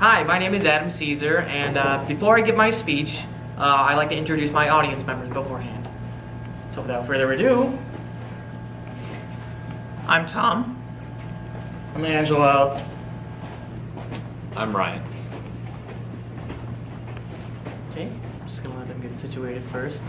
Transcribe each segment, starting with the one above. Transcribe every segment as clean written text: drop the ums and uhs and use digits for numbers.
Hi, my name is Adam Caesar, and before I give my speech, I'd like to introduce my audience members beforehand. So without further ado, I'm Tom. I'm Angelo. I'm Ryan. Okay, I'm just gonna let them get situated first.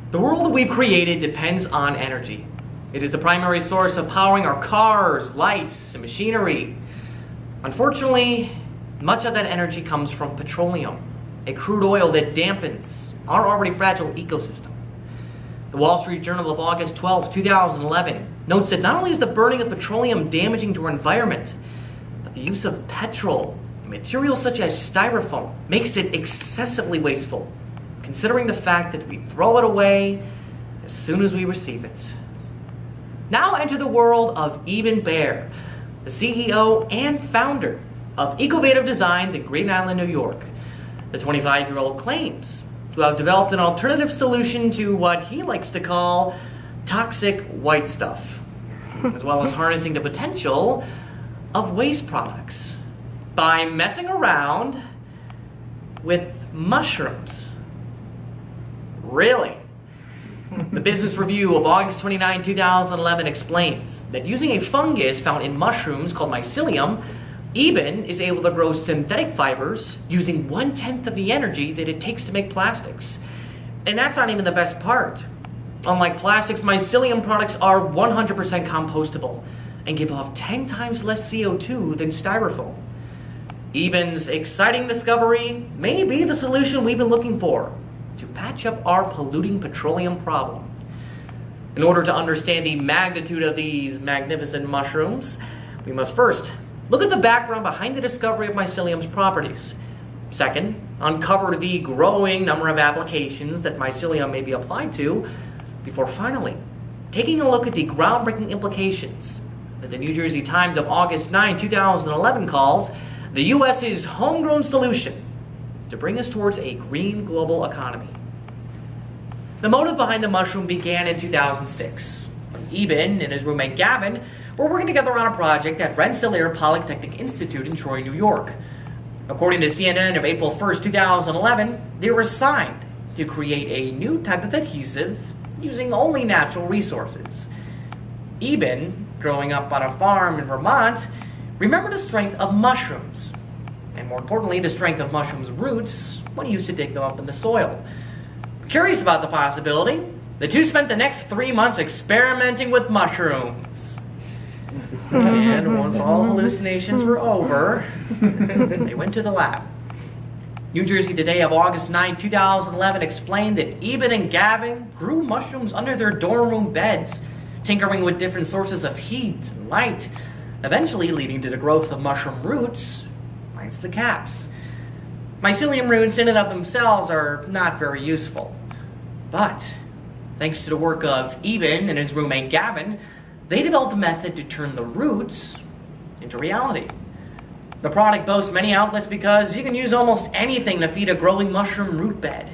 The world that we've created depends on energy. It is the primary source of powering our cars, lights, and machinery. Unfortunately, much of that energy comes from petroleum, a crude oil that dampens our already fragile ecosystem. The Wall Street Journal of August 12, 2011 notes that not only is the burning of petroleum damaging to our environment, but the use of petrol and materials such as styrofoam makes it excessively wasteful, considering the fact that we throw it away as soon as we receive it. Now enter the world of Eben Baer, the CEO and founder of Ecovative Designs in Green Island, New York. The 25-year-old claims to have developed an alternative solution to what he likes to call toxic white stuff, as well as harnessing the potential of waste products by messing around with mushrooms. Really? The Business Review of August 29, 2011 explains that using a fungus found in mushrooms called mycelium, Eben is able to grow synthetic fibers using 1/10 of the energy that it takes to make plastics. And that's not even the best part. Unlike plastics, mycelium products are 100% compostable and give off 10 times less CO2 than styrofoam. Eben's exciting discovery may be the solution we've been looking for to patch up our polluting petroleum problem. In order to understand the magnitude of these magnificent mushrooms, we must first look at the background behind the discovery of mycelium's properties. Second, uncover the growing number of applications that mycelium may be applied to, before finally taking a look at the groundbreaking implications that the New Jersey Times of August 9, 2011 calls the U.S.'s homegrown solution to bring us towards a green global economy. The motive behind the mushroom began in 2006. Eben and his roommate Gavin were working together on a project at Rensselaer Polytechnic Institute in Troy, New York. According to CNN of April 1st, 2011, they were assigned to create a new type of adhesive using only natural resources. Eben, growing up on a farm in Vermont, remembered the strength of mushrooms, and more importantly, the strength of mushrooms' roots when he used to dig them up in the soil. Curious about the possibility, the two spent the next 3 months experimenting with mushrooms. And once all hallucinations were over, they went to the lab. New Jersey Today of August 9, 2011 explained that Eben and Gavin grew mushrooms under their dorm room beds, tinkering with different sources of heat and light, eventually leading to the growth of mushroom roots, minus the caps. Mycelium roots in and of themselves are not very useful, but thanks to the work of Eben and his roommate Gavin, they developed a method to turn the roots into reality. The product boasts many outlets because you can use almost anything to feed a growing mushroom root bed.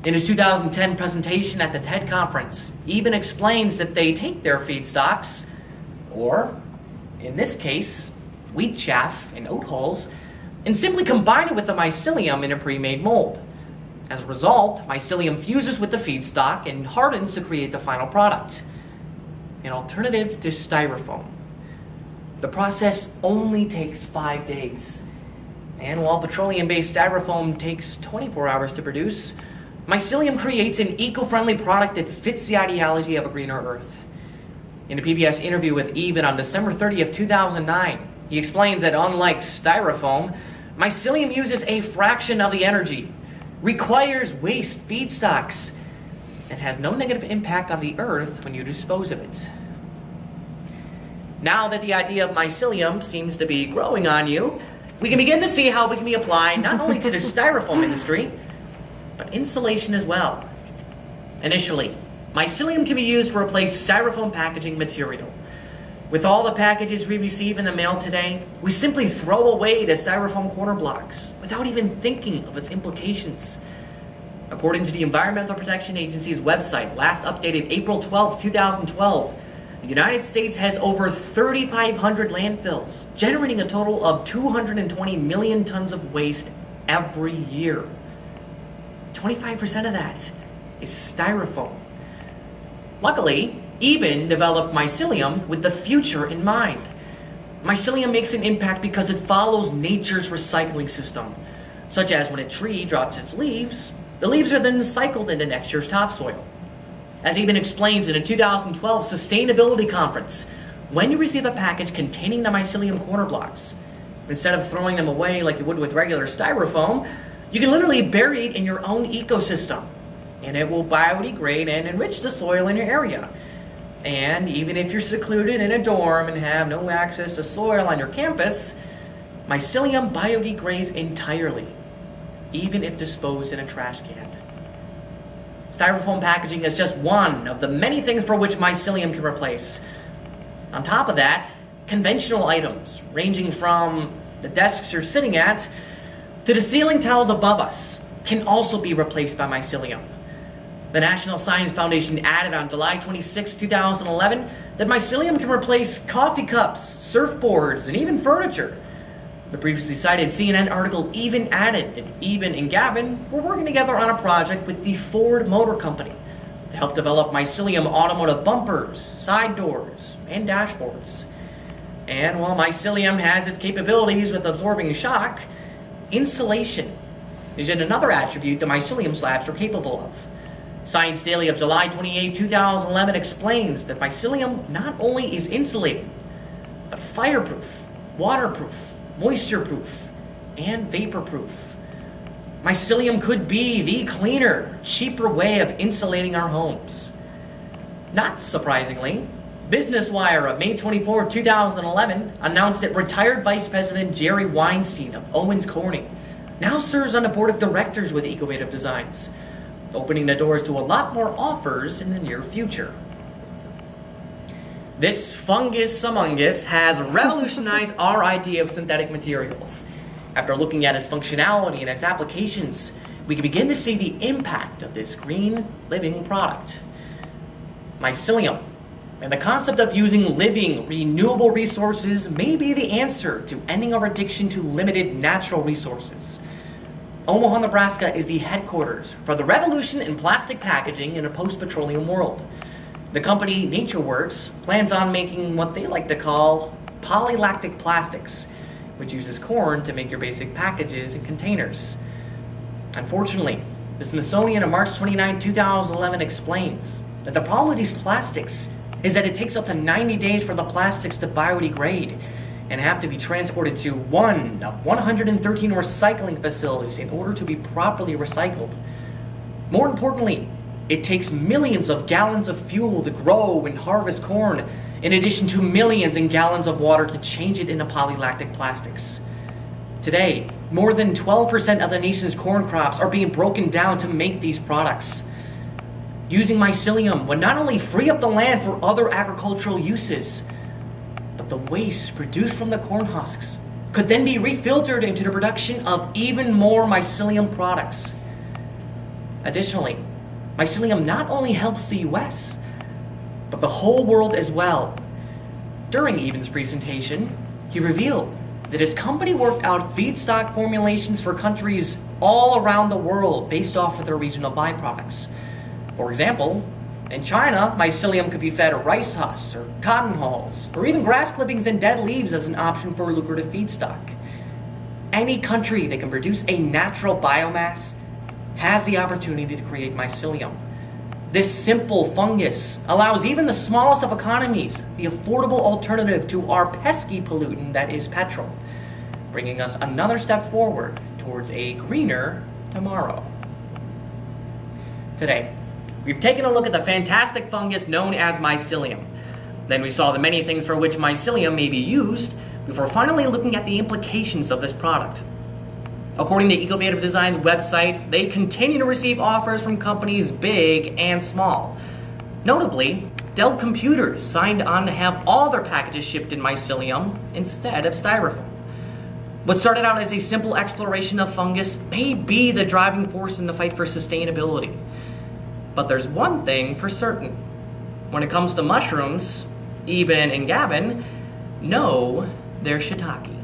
In his 2010 presentation at the TED Conference, Eben explains that they take their feedstocks, or in this case, wheat chaff and oat hulls, and simply combine it with the mycelium in a pre-made mold. As a result, mycelium fuses with the feedstock and hardens to create the final product, an alternative to styrofoam. The process only takes 5 days. And while petroleum-based styrofoam takes 24 hours to produce, mycelium creates an eco-friendly product that fits the ideology of a greener earth. In a PBS interview with Eben on December 30th, 2009, he explains that unlike styrofoam, mycelium uses a fraction of the energy, requires waste feedstocks, and has no negative impact on the earth when you dispose of it. Now that the idea of mycelium seems to be growing on you, we can begin to see how it can be applied not only to the styrofoam industry, but insulation as well. Initially, mycelium can be used to replace styrofoam packaging material. With all the packages we receive in the mail today, we simply throw away the styrofoam corner blocks without even thinking of its implications. According to the Environmental Protection Agency's website, last updated April 12, 2012, the United States has over 3,500 landfills, generating a total of 220 million tons of waste every year. 25% of that is styrofoam. Luckily, Eben developed mycelium with the future in mind. Mycelium makes an impact because it follows nature's recycling system, such as when a tree drops its leaves, the leaves are then cycled into next year's topsoil. As Eben explains in a 2012 sustainability conference, when you receive a package containing the mycelium corner blocks, instead of throwing them away like you would with regular styrofoam, you can literally bury it in your own ecosystem, and it will biodegrade and enrich the soil in your area. And even if you're secluded in a dorm and have no access to soil on your campus, mycelium biodegrades entirely, even if disposed in a trash can. Styrofoam packaging is just one of the many things for which mycelium can replace. On top of that, conventional items, ranging from the desks you're sitting at to the ceiling tiles above us, can also be replaced by mycelium. The National Science Foundation added on July 26, 2011, that mycelium can replace coffee cups, surfboards, and even furniture. The previously cited CNN article even added that Eben and Gavin were working together on a project with the Ford Motor Company to help develop mycelium automotive bumpers, side doors, and dashboards. And while mycelium has its capabilities with absorbing shock, insulation is yet another attribute the mycelium slabs are capable of. Science Daily of July 28, 2011 explains that mycelium not only is insulating, but fireproof, waterproof, moisture-proof, and vapor-proof. Mycelium could be the cleaner, cheaper way of insulating our homes. Not surprisingly, Business Wire of May 24, 2011 announced that retired Vice President Jerry Weinstein of Owens Corning now serves on the board of directors with Ecovative Designs, opening the doors to a lot more offers in the near future. This fungus among us has revolutionized our idea of synthetic materials. After looking at its functionality and its applications, we can begin to see the impact of this green, living product. Mycelium and the concept of using living, renewable resources may be the answer to ending our addiction to limited natural resources. Omaha, Nebraska is the headquarters for the revolution in plastic packaging in a post-petroleum world. The company NatureWorks plans on making what they like to call polylactic plastics, which uses corn to make your basic packages and containers. Unfortunately, the Smithsonian on March 29, 2011 explains that the problem with these plastics is that it takes up to 90 days for the plastics to biodegrade and have to be transported to one of 113 recycling facilities in order to be properly recycled. More importantly, it takes millions of gallons of fuel to grow and harvest corn, in addition to millions in gallons of water to change it into polylactic plastics. Today, more than 12% of the nation's corn crops are being broken down to make these products. Using mycelium would not only free up the land for other agricultural uses, but the waste produced from the corn husks could then be refiltered into the production of even more mycelium products. Additionally, mycelium not only helps the US, but the whole world as well. During Eben's presentation, he revealed that his company worked out feedstock formulations for countries all around the world based off of their regional byproducts. For example, in China, mycelium could be fed rice husks or cotton hulls, or even grass clippings and dead leaves as an option for lucrative feedstock. Any country that can produce a natural biomass has the opportunity to create mycelium. This simple fungus allows even the smallest of economies the affordable alternative to our pesky pollutant that is petrol, bringing us another step forward towards a greener tomorrow. Today, we've taken a look at the fantastic fungus known as mycelium. Then we saw the many things for which mycelium may be used before finally looking at the implications of this product. According to Ecovative Design's website, they continue to receive offers from companies big and small. Notably, Dell Computers signed on to have all their packages shipped in mycelium instead of styrofoam. What started out as a simple exploration of fungus may be the driving force in the fight for sustainability. But there's one thing for certain. When it comes to mushrooms, Eben and Gavin know their shiitake.